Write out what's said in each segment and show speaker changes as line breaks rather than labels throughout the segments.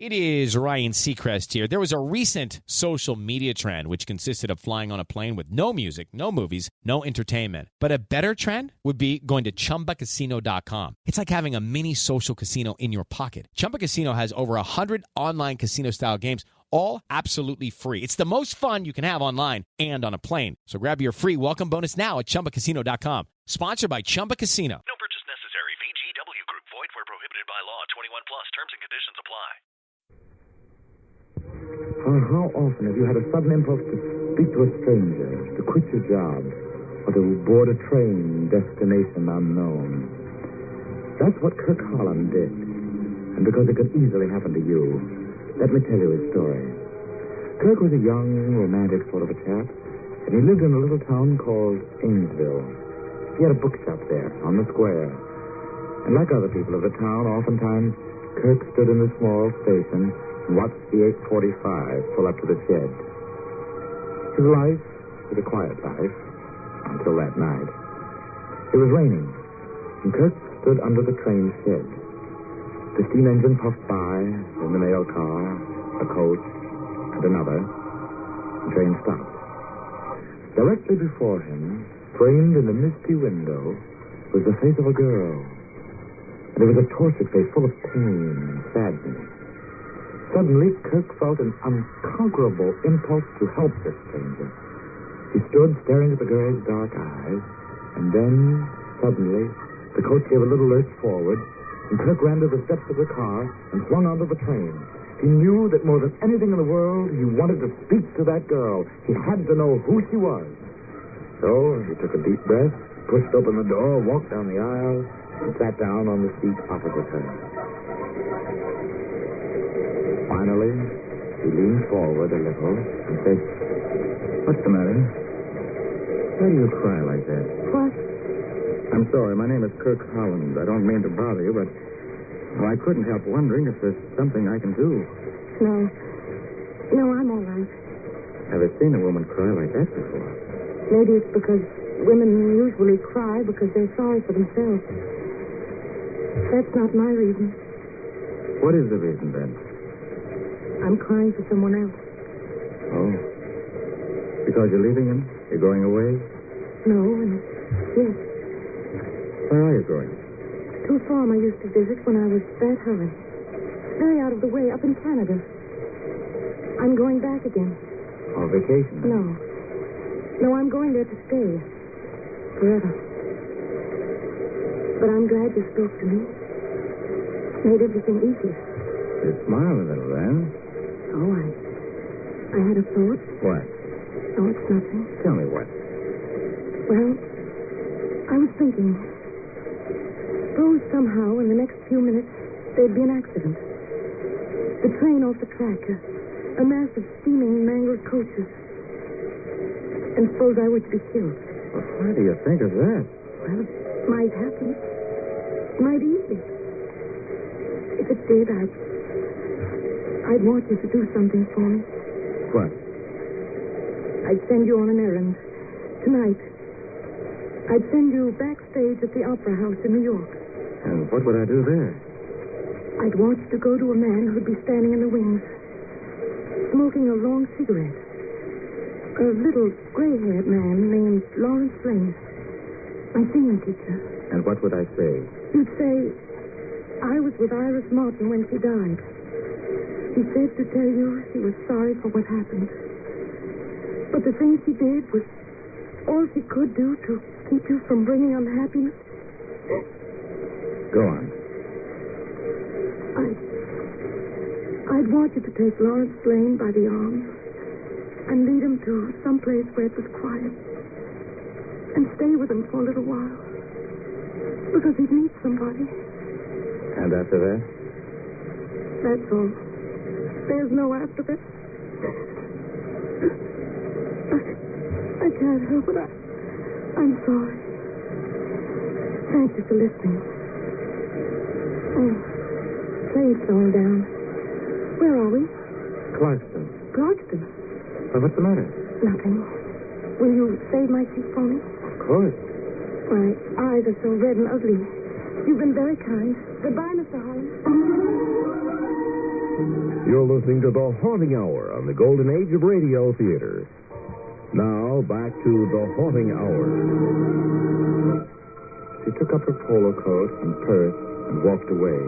It is Ryan Seacrest here. There was a recent social media trend which consisted of flying on a plane with no music, no movies, no entertainment. But a better trend would be going to ChumbaCasino.com. It's like having a mini social casino in your pocket. Chumba Casino has over 100 online casino-style games, all absolutely free. It's the most fun you can have online and on a plane. So grab your free welcome bonus now at ChumbaCasino.com. Sponsored by Chumba Casino.
No purchase necessary. VGW Group. Void where prohibited by law. 21 plus. Terms and conditions apply.
How often have you had a sudden impulse to speak to a stranger, to quit your job, or to board a train, destination unknown? That's what Kirk Holland did. And because it could easily happen to you, let me tell you his story. Kirk was a young, romantic sort of a chap, and he lived in a little town called Ainsville. He had a bookshop there, on the square. And like other people of the town, oftentimes, Kirk stood in the small station and watched the Ep41 pull up to the shed. His life was a quiet life until that night. It was raining, and Kirk stood under the train shed. The steam engine puffed by, then the mail car, a coach, and another. The train stopped. Directly before him, framed in the misty window, was the face of a girl. And it was a tortured face full of pain and sadness. Suddenly, Kirk felt an unconquerable impulse to help this stranger. He stood staring at the girl's dark eyes, and then, suddenly, the coach gave a little lurch forward, and Kirk ran to the steps of the car and swung onto the train. He knew that more than anything in the world, he wanted to speak to that girl. He had to know who she was. So, he took a deep breath, pushed open the door, walked down the aisle, and sat down on the seat opposite her. Finally, he leaned forward a little and said, "What's the matter? Why do you cry like that?"
What?
"I'm sorry. My name is Kirk Holland. I don't mean to bother you, but I couldn't help wondering if there's something I can do."
No. No, I'm all right.
Never seen a woman cry like that before.
Maybe it's because women usually cry because they're sorry for themselves. That's not my reason.
What is the reason, then?
I'm crying for someone else.
Oh. Because you're leaving him? You're going away?
No, and yes.
Where are you going?
To a farm I used to visit when I was that hurry. Very out of the way, up in Canada. I'm going back again.
On vacation?
No. No, I'm going there to stay. Forever. But I'm glad you spoke to me. Made everything easier.
You smile a little, then.
Oh, I had a thought.
What?
Oh, it's nothing.
Tell me what.
Well, I was thinking, suppose somehow in the next few minutes there'd be an accident. The train off the track, a mass of steaming, mangled coaches. And suppose I were to be killed.
Well, why do you think of that?
Well, it might happen. It might easily. If it did, I'd want you to do something for me.
What?
I'd send you on an errand. Tonight. I'd send you backstage at the Opera House in New York.
And what would I do there?
I'd want you to go to a man who'd be standing in the wings, smoking a long cigarette. A little gray-haired man named Lawrence Lane, my singing teacher.
And what would I say?
You'd say, I was with Iris Martin when she died. She said to tell you she was sorry for what happened. But the thing she did was all she could do to keep you from bringing unhappiness.
Go on.
I'd want you to take Lawrence Lane by the arm and lead him to some place where it was quiet and stay with him for a little while because he'd need somebody.
And after that?
That's all. There's no after that. I can't help it. I'm sorry. Thank you for listening. Oh, train's slowing down. Where are we?
Clarkston.
Clarkston?
Well, what's the matter?
Nothing. Will you save my seat for me?
Of course.
My eyes are so red and ugly. You've been very kind. Goodbye, Mr. Holland.
You're listening to The Haunting Hour on the Golden Age of Radio Theater. Now, back to The Haunting Hour.
She took up her polo coat and purse and walked away.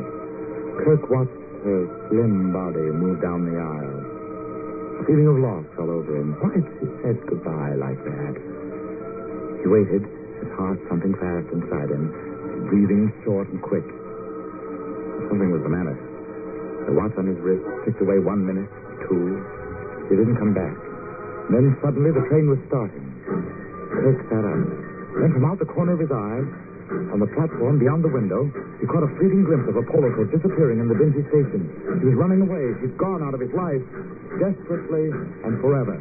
Kirk watched her slim body move down the aisle. A feeling of loss fell over him. Why had she said goodbye like that? He waited, his heart thumping fast inside him, his breathing short and quick. Something was the matter. The watch on his wrist ticked away 1 minute, 2. She didn't come back. Then suddenly the train was starting. Kirk sat up. Then from out the corner of his eye, on the platform beyond the window, he caught a fleeting glimpse of a polo coat disappearing in the dingy station. She was running away. She'd gone out of his life, desperately and forever.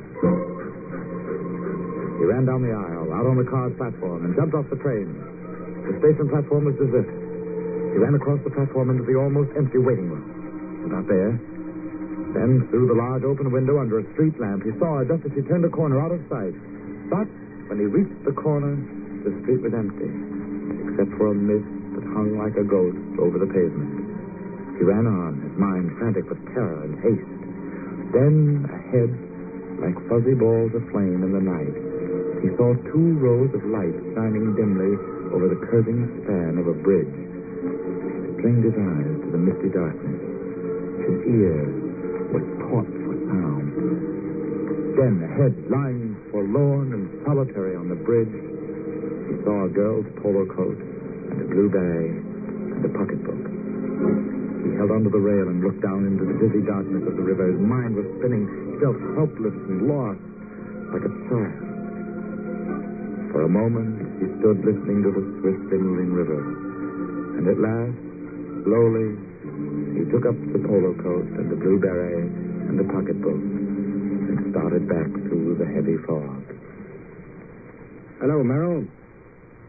He ran down the aisle, out on the car's platform, and jumped off the train. The station platform was deserted. He ran across the platform into the almost empty waiting room. About there. Then, through the large open window under a street lamp, he saw her just as she turned a corner out of sight. But when he reached the corner, the street was empty, except for a mist that hung like a ghost over the pavement. He ran on, his mind frantic with terror and haste. Then, ahead, like fuzzy balls of flame in the night, he saw 2 rows of light shining dimly over the curving span of a bridge. He strained his eyes to the misty darkness. His ears were taut for sound. Then, ahead, lying forlorn and solitary on the bridge, he saw a girl's polo coat and a blue bag and a pocketbook. He held onto the rail and looked down into the dizzy darkness of the river. His mind was spinning. He felt helpless and lost, like a child. For a moment, he stood listening to the swiftly moving river. And at last, slowly, he took up the polo coat and the blue beret and the pocketbook and started back through the heavy fog.
Hello, Merrill.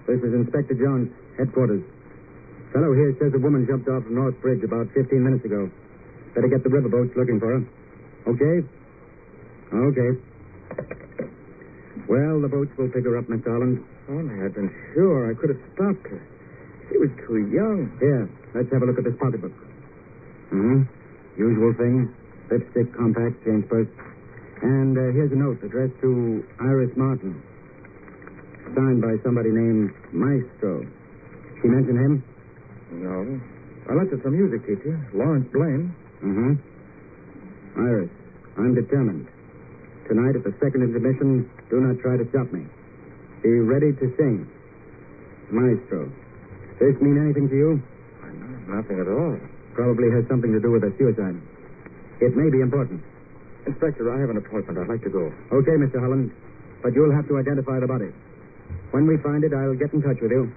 This is Inspector Jones, headquarters. Fellow here says a woman jumped off the North Bridge about 15 minutes ago. Better get the riverboats looking for her. Okay? Okay. Well, the boats will pick her up, Mr. Holland.
Oh, I had been sure I could have stopped her. She was too young.
Here, let's have a look at this pocketbook. Usual thing. Lipstick, compact, change purse. And here's a note addressed to Iris Martin. Signed by somebody named Maestro. She mentioned him?
No. I left it for music teacher, Lawrence Blaine.
Iris, I'm determined. Tonight at the second intermission, do not try to stop me. Be ready to sing. Maestro. Does this mean anything to you?
Nothing at all.
Probably has something to do with a suicide. It may be important.
Inspector, I have an appointment. I'd like to go.
Okay, Mr. Holland. But you'll have to identify the body. When we find it, I'll get in touch with you.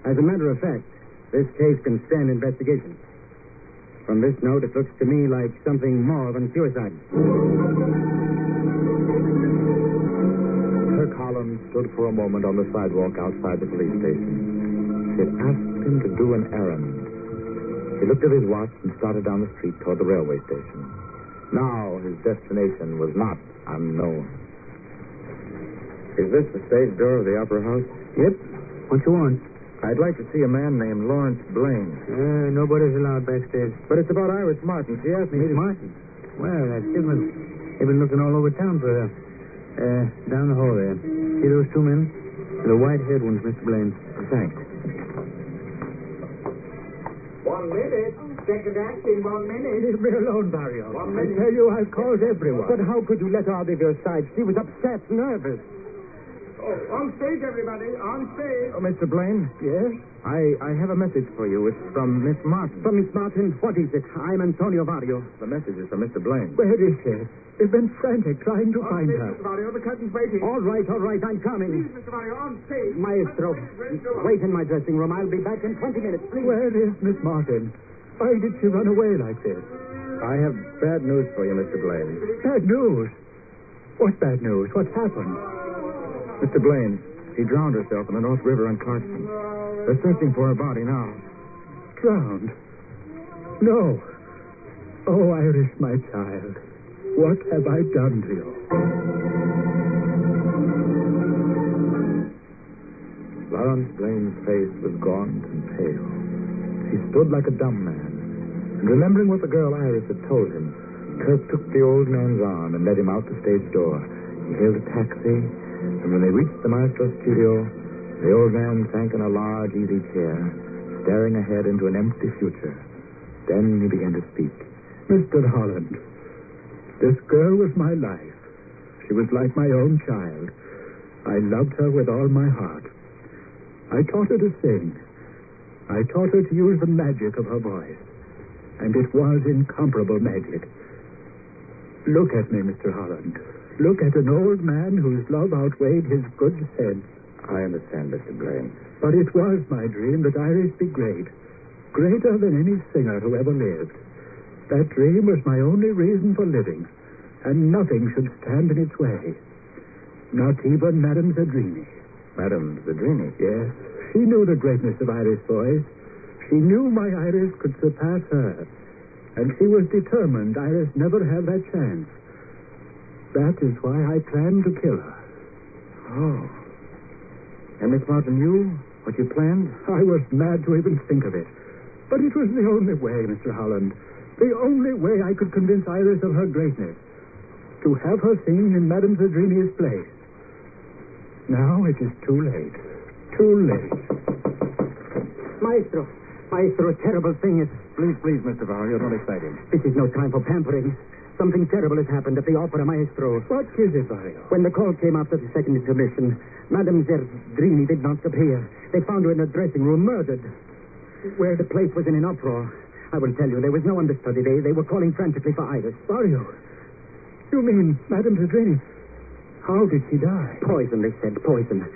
As a matter of fact, this case can stand investigation. From this note, it looks to me like something more than suicide.
Kirk Holland stood for a moment on the sidewalk outside the police station. She had asked him to do an errand. He looked at his watch and started down the street toward the railway station. Now his destination was not unknown. Is this the stage door of the Opera House?
Yep. What you want?
I'd like to see a man named Lawrence Blaine.
Nobody's allowed backstage.
But it's about Iris Martin. She asked me...
Miss Martin? Well, that's different. They've been looking all over town for her. Down the hall there. See those 2 men? The white-haired ones, Mr. Blaine.
Thanks.
1 minute. Second act in 1 minute.
Leave me alone, Barrio.
1 minute.
I tell you, I've called everyone.
But how could you let her out of your sight? She was upset, nervous. Oh, on stage, everybody. On stage.
Oh, Mr. Blaine?
Yes?
I have a message for you. It's from Miss Martin.
From Miss Martin? What is it? I'm Antonio Barrio.
The message is from Mr. Blaine.
Where is she? They've been frantic trying to
On
find
stage,
her.
Mr. Barrio. The curtain's waiting.
All right, I'm coming.
Please, Mr. Barrio, on stage.
Maestro, wait in my dressing room. I'll be back in 20 minutes, please.
Where is Miss Martin? Why did she run away like this?
I have bad news for you, Mr. Blaine.
Bad news? What bad news? What's happened?
Mr. Blaine, she drowned herself in the North River in Clarkston. They're searching for her body now.
Drowned? No. Oh, Iris, my child. What have I done to you?
Lawrence Blaine's face was gaunt and pale. He stood like a dumb man. And remembering what the girl Iris had told him, Kirk took the old man's arm and led him out the stage door. He hailed a taxi, and when they reached the maestro studio, the old man sank in a large, easy chair, staring ahead into an empty future. Then he began to speak.
Mr. Holland, this girl was my life. She was like my own child. I loved her with all my heart. I taught her to sing. I taught her to use the magic of her voice. And it was incomparable magic. Look at me, Mr. Holland. Look at an old man whose love outweighed his good sense.
I understand, Mr. Blaine.
But it was my dream that Iris be great. Greater than any singer who ever lived. That dream was my only reason for living. And nothing should stand in its way. Not even Madame Zadrini.
Madame Zadrini?
Yes. She knew the greatness of Iris' voice. She knew my Iris could surpass her. And she was determined Iris never have that chance. That is why I planned to kill her.
Oh. And Miss Martin knew what you planned?
I was mad to even think of it. But it was the only way, Mr. Holland. The only way I could convince Iris of her greatness. To have her sing in Madame Zadrini's place. Now it is too late. Too late.
Maestro, a terrible thing is...
Please, Mr. Varrio, don't excite him.
This is no time for pampering. Something terrible has happened at the Opera, Maestro.
What is it, Varrio?
When the call came after the second intermission, Madame Zadrini did not appear. They found her in a dressing room, murdered. Where the place was in an uproar. I will tell you, there was no understudy. They were calling frantically for Iris.
Varrio, you mean Madame Zadrini? How did she die?
Poison, they said. Poison.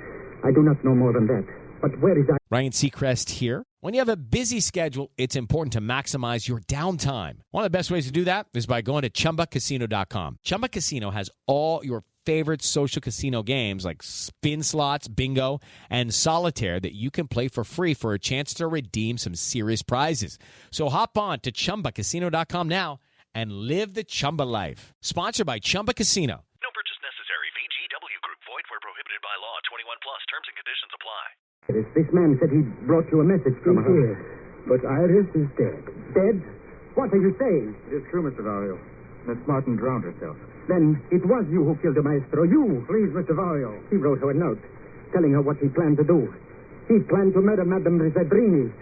I do not know more than that. But where is Iris?
Ryan Seacrest here. When you have a busy schedule, it's important to maximize your downtime. One of the best ways to do that is by going to chumbacasino.com. Chumba Casino has all your favorite social casino games like spin slots, bingo, and solitaire that you can play for free for a chance to redeem some serious prizes. So hop on to chumbacasino.com now and live the Chumba life. Sponsored by Chumba Casino.
No purchase necessary. VGW Group. Void where prohibited by law. 21 plus. Terms and conditions apply.
This man said he brought you a message from her.
Yes, but Iris is dead.
Dead? What are you saying?
It is true, Mr. Varrio. Miss Martin drowned herself.
Then it was you who killed the Maestro. You.
Please, Mr. Varrio.
He wrote her a note, telling her what he planned to do. He planned to murder Madame Zadrini.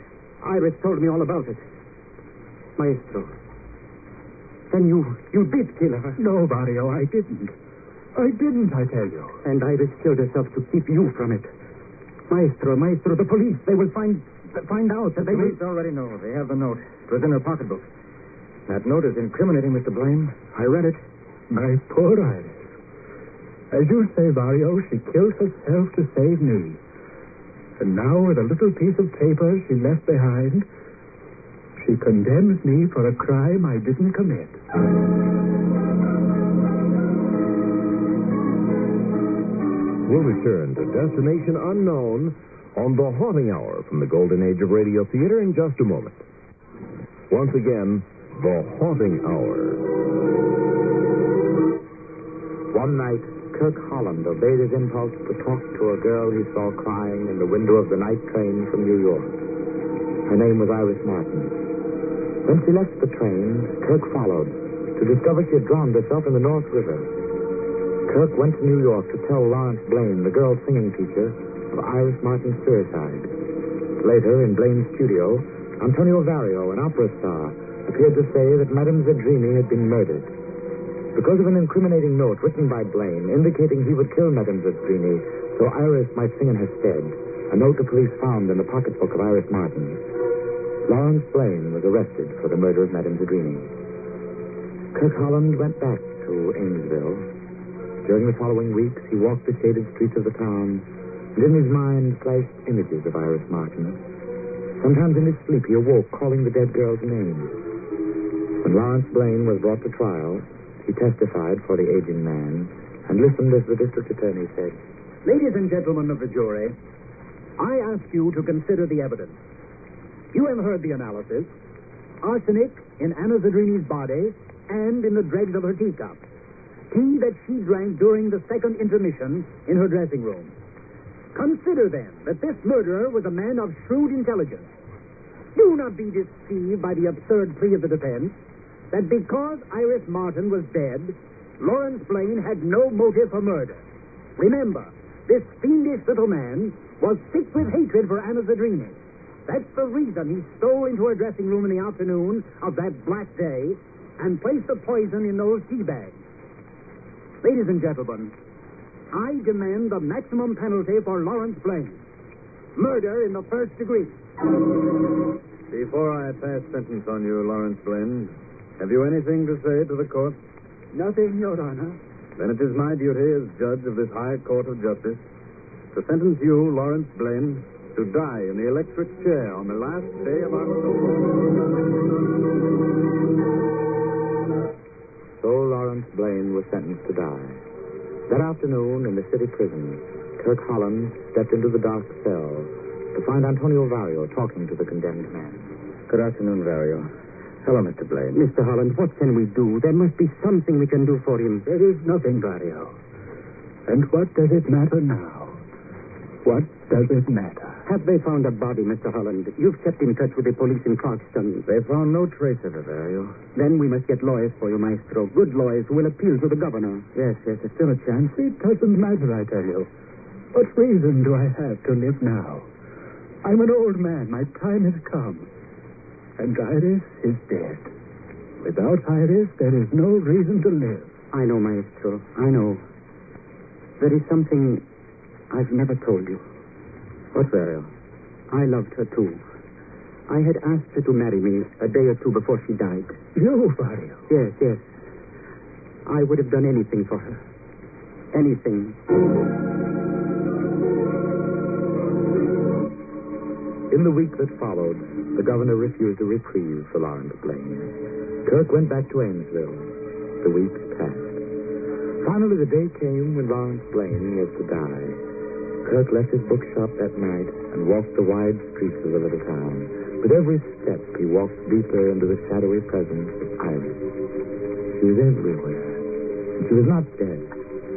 Iris told me all about it. Maestro. Then you did kill her.
No, Varrio, I didn't. I didn't, I tell you.
And Iris killed herself to keep you from it. Maestro, the police, they will find out that
The police already know. They have the note. It was in her pocketbook. That note is incriminating, Mr. Blaine. I read it.
My poor Iris. As you say, Varrio, she killed herself to save me. And now, with a little piece of paper she left behind, she condemns me for a crime I didn't commit.
We'll return to Destination Unknown on The Haunting Hour from the Golden Age of Radio Theater in just a moment. Once again, The Haunting Hour.
One night, Kirk Holland obeyed his impulse to talk to a girl he saw crying in the window of the night train from New York. Her name was Iris Martin. When she left the train, Kirk followed to discover she had drowned herself in the North River. Kirk went to New York to tell Lawrence Blaine, the girl's singing teacher, of Iris Martin's suicide. Later, in Blaine's studio, Antonio Vario, an opera star, appeared to say that Madame Zadrini had been murdered. Because of an incriminating note written by Blaine indicating he would kill Madame Zadrini so Iris might sing in her stead, a note the police found in the pocketbook of Iris Martin, Lawrence Blaine was arrested for the murder of Madame Zadrini. Kirk Holland went back to Amesville. During the following weeks, he walked the shaded streets of the town, and in his mind flashed images of Iris Martin. Sometimes in his sleep, he awoke calling the dead girl's name. When Lawrence Blaine was brought to trial, he testified for the aging man and listened as the district attorney said,
Ladies and gentlemen of the jury, I ask you to consider the evidence. You have heard the analysis. Arsenic in Anna Zadrini's body and in the dregs of her teacup. Tea that she drank during the second intermission in her dressing room. Consider, then, that this murderer was a man of shrewd intelligence. Do not be deceived by the absurd plea of the defense that because Iris Martin was dead, Lawrence Blaine had no motive for murder. Remember, this fiendish little man was sick with hatred for Anna Zadrini. That's the reason he stole into her dressing room in the afternoon of that black day and placed the poison in those tea bags. Ladies and gentlemen, I demand the maximum penalty for Lawrence Blaine. Murder in the first degree.
Before I pass sentence on you, Lawrence Blaine, have you anything to say to the court?
Nothing, Your Honor.
Then it is my duty as judge of this high court of justice to sentence you, Lawrence Blaine, to die in the electric chair on the last day of October.
So Lawrence Blaine was sentenced to die. That afternoon in the city prison, Kirk Holland stepped into the dark cell to find Antonio Vario talking to the condemned man.
Good afternoon, Vario. Hello, Mr. Blaine. Mr. Holland, what can we do? There must be something we can do for him.
There is nothing, Vario. And what does it matter now? What does it matter?
Have they found a body, Mr. Holland? You've kept in touch with the police in Clarkston.
They found no trace of it, Vario.
Then we must get lawyers for you, Maestro. Good lawyers who will appeal to the governor.
Yes, there's still a chance. It doesn't matter, I tell you. What reason do I have to live now? I'm an old man. My time has come. And Iris is dead. Without Iris, there is no reason to live.
I know, Maestro. I know. There is something I've never told you.
What, Vario?
I loved her, too. I had asked her to marry me a day or two before she died.
You, Vario?
Yes. I would have done anything for her. Anything.
In the week that followed, the governor refused a reprieve for Lawrence Blaine. Kirk went back to Amesville. The weeks passed. Finally, the day came when Lawrence Blaine was to die. Kirk left his bookshop that night and walked the wide streets of the little town. With every step, he walked deeper into the shadowy presence of Iris. She was everywhere. And she was not dead,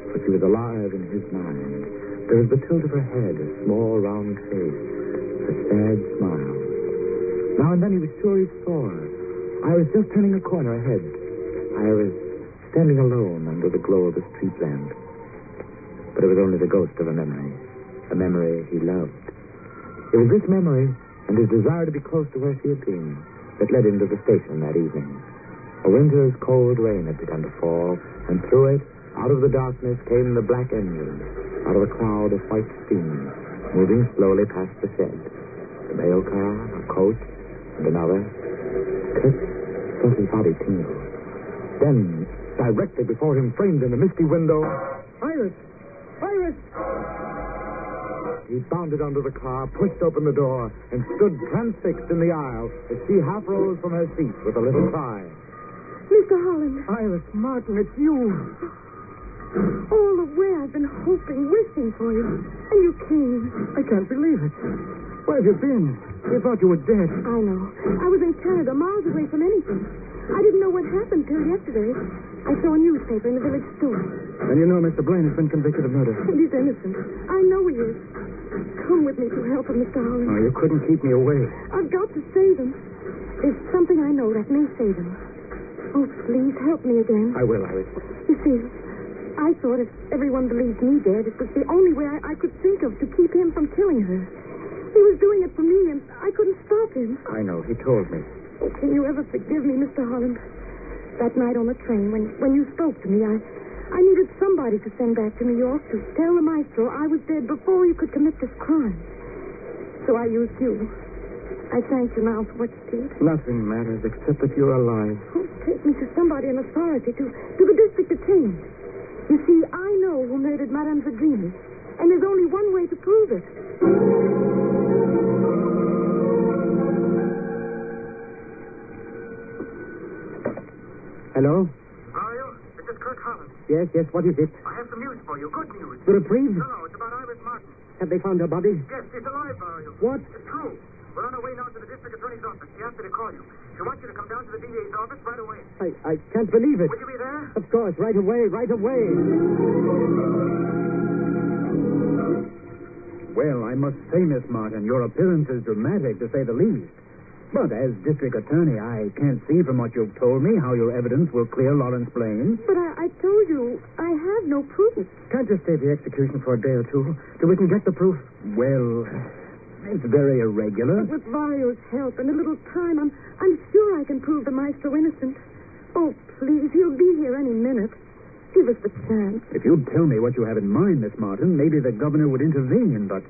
but she was alive in his mind. There was the tilt of her head, a small, round face, a sad smile. Now and then he was sure he saw her. Iris just turning a corner ahead. Iris standing alone under the glow of the street lamp. But it was only the ghost of a memory he loved. It was this memory and his desire to be close to where she had been that led him to the station that evening. A winter's cold rain had begun to fall, and through it, out of the darkness, came the black engine, out of a cloud of white steam, moving slowly past the shed. The mail car, a coach, and another. Kirk felt his body tingle. Then, directly before him, framed in the misty window, Iris! He bounded under the car, pushed open the door, and stood transfixed in the aisle as she half rose from her seat with a little cry.
Mr. Holland.
Iris Martin, it's you.
All the way I've been hoping, wishing for you. And you came.
I can't believe it. Where have you been? We thought you were dead.
I know. I was in Canada, miles away from anything. I didn't know what happened till yesterday. I saw a newspaper in the village store.
And you know Mr. Blaine has been convicted of murder.
And he's innocent. I know he is. Come with me to help him, Mr. Holland.
Oh, you couldn't keep me away.
I've got to save him. There's something I know that may save him. Oh, please help me again.
I will, Iris.
You see, I thought if everyone believed me dead, it was the only way I could think of to keep him from killing her. He was doing it for me, and I couldn't stop him.
I know. He told me.
Oh, can you ever forgive me, Mr. Holland? That night on the train, when you spoke to me, I needed somebody to send back to New York to tell the maestro I was dead before you could commit this crime. So I used you. I thank you now for what you did.
Nothing matters except that you're alive.
Oh, take me to somebody in authority, to the district attorney. You see, I know who murdered Madame Zadrini, and there's only one way to prove it.
Hello?
Mario, this is Kirk Holland.
Yes, what is it?
I have some news for you. Good news.
The reprieve?
No, it's about Iris Martin.
Have they found her body?
Yes, she's alive, Mario.
What?
It's true. We're on our way now to the district attorney's office. She asked me to call you. She wants you to come down to the DA's office right away.
I can't believe it.
Would you be there?
Of course, right away.
Well, I must say, Miss Martin, your appearance is dramatic, to say the least.
But as district attorney, I can't see from what you've told me how your evidence will clear Lawrence Blaine.
But I told you, I have no proof.
Can't you stay the execution for a day or two till we can get the proof? Well, it's very irregular.
But with Vario's help and a little time, I'm sure I can prove the maestro innocent. Oh, please, he'll be here any minute. Give us the chance.
If you'd tell me what you have in mind, Miss Martin, maybe the governor would intervene, but...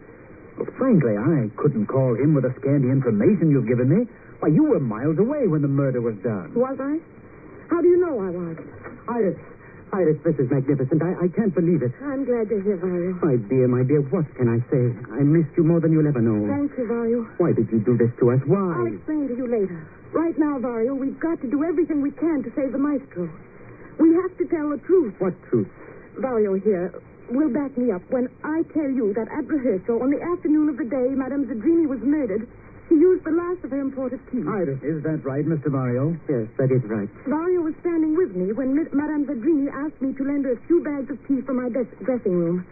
Well, frankly, I couldn't call him with the scanty information you've given me. Why, you were miles away when the murder was done.
Was I? How do you know I was?
Iris, this is magnificent. I can't believe it.
I'm glad to hear, Vario.
My dear, what can I say? I missed you more than you'll ever know.
Thank you, Vario.
Why did you do this to us? Why?
I'll explain to you later. Right now, Vario, we've got to do everything we can to save the maestro. We have to tell the truth.
What truth?
Vario here will back me up when I tell you that at rehearsal on the afternoon of the day Madame Zadrini was murdered, she used the last of her imported tea.
Iris, is that right, Mr. Vario? Yes, that is right.
Vario was standing with me when Madame Zadrini asked me to lend her a few bags of tea from my dressing room.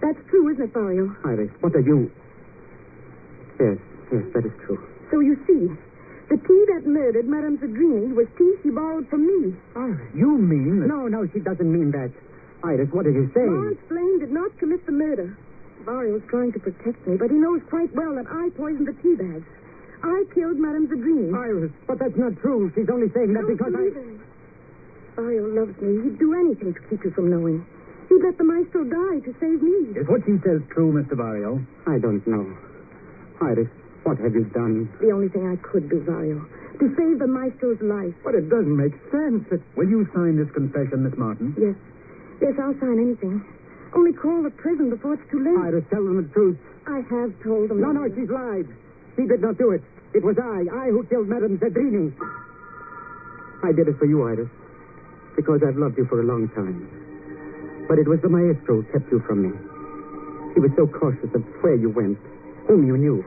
That's true, isn't it, Vario?
Iris, what are you... Yes, that is true.
So you see, the tea that murdered Madame Zadrini was tea she borrowed from me.
Iris, you mean that... No, she doesn't mean that. Iris, what are you saying?
Lawrence Blaine did not commit the murder. Vario's trying to protect me, but he knows quite well that I poisoned the tea bags. I killed Madame Zadrini.
Iris, but that's not true. She's only saying that because
Vario loves me. He'd do anything to keep you from knowing. He'd let the maestro die to save me.
Is what she says true, Mr. Vario? I don't know. Iris, what have you done?
The only thing I could do, Vario. To save the maestro's life.
But it doesn't make sense. Will you sign this confession, Miss Martin?
Yes. Yes, I'll sign anything. Only call the prison before it's too late.
Iris, tell them the truth.
I have told them.
No, she's lied. She did not do it. It was I who killed Madame Zadrini. I did it for you, Iris, because I've loved you for a long time. But it was the maestro who kept you from me. He was so cautious of where you went, whom you knew.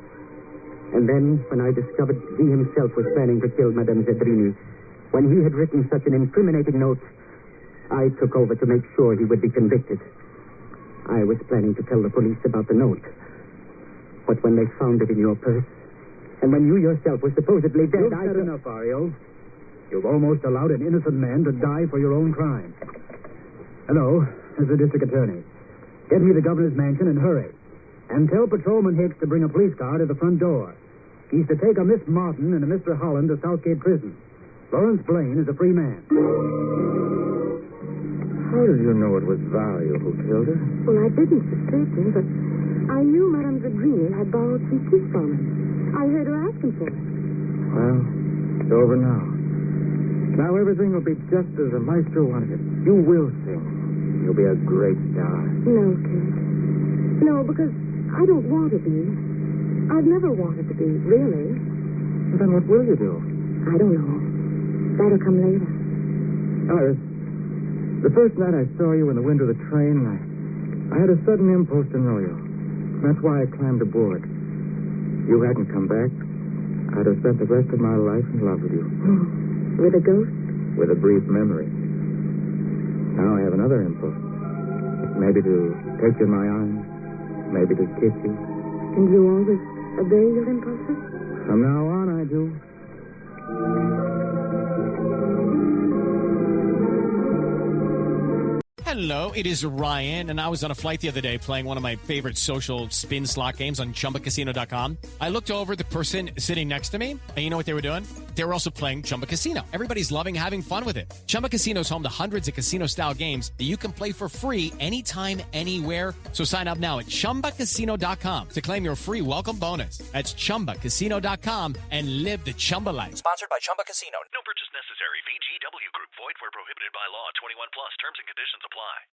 And then, when I discovered he himself was planning to kill Madame Zadrini, when he had written such an incriminating note, I took over to make sure he would be convicted. I was planning to tell the police about the note. But when they found it in your purse, and when you yourself were supposedly dead,
You've said enough, Ariel. You've almost allowed an innocent man to die for your own crime. Hello, this is the district attorney. Get me the governor's mansion and hurry. And tell Patrolman Hicks to bring a police car to the front door. He's to take a Miss Martin and a Mr. Holland to Southgate Prison. Lawrence Blaine is a free man.
How did you know it was Vario who killed her?
Well, I didn't for certain, but I knew Madame Zadrini had borrowed some tea from him. I heard her asking for it.
Well, it's over now. Now everything will be just as the maestro wanted it. You will sing. You'll be a great star.
No, kid. No, because I don't want to be. I've never wanted to be, really.
Then what will you do?
I don't know. That'll come later.
Iris, the first night I saw you in the window of the train, I had a sudden impulse to know you. That's why I climbed aboard. You hadn't come back, I'd have spent the rest of my life in love with you.
With a ghost?
With a brief memory. Now I have another impulse. Maybe to take you in my arms. Maybe to kiss you.
And you always obey your impulses?
From now on, I do.
Hello, it is Ryan, and I was on a flight the other day playing one of my favorite social spin slot games on ChumbaCasino.com. I looked over at the person sitting next to me, and you know what they were doing? They were also playing Chumba Casino. Everybody's loving having fun with it. Chumba Casino is home to hundreds of casino-style games that you can play for free anytime, anywhere. So sign up now at ChumbaCasino.com to claim your free welcome bonus. That's ChumbaCasino.com and live the Chumba life.
Sponsored by Chumba Casino. No purchase necessary. VGW Group. Void where prohibited by law. 21 plus. Terms and conditions apply.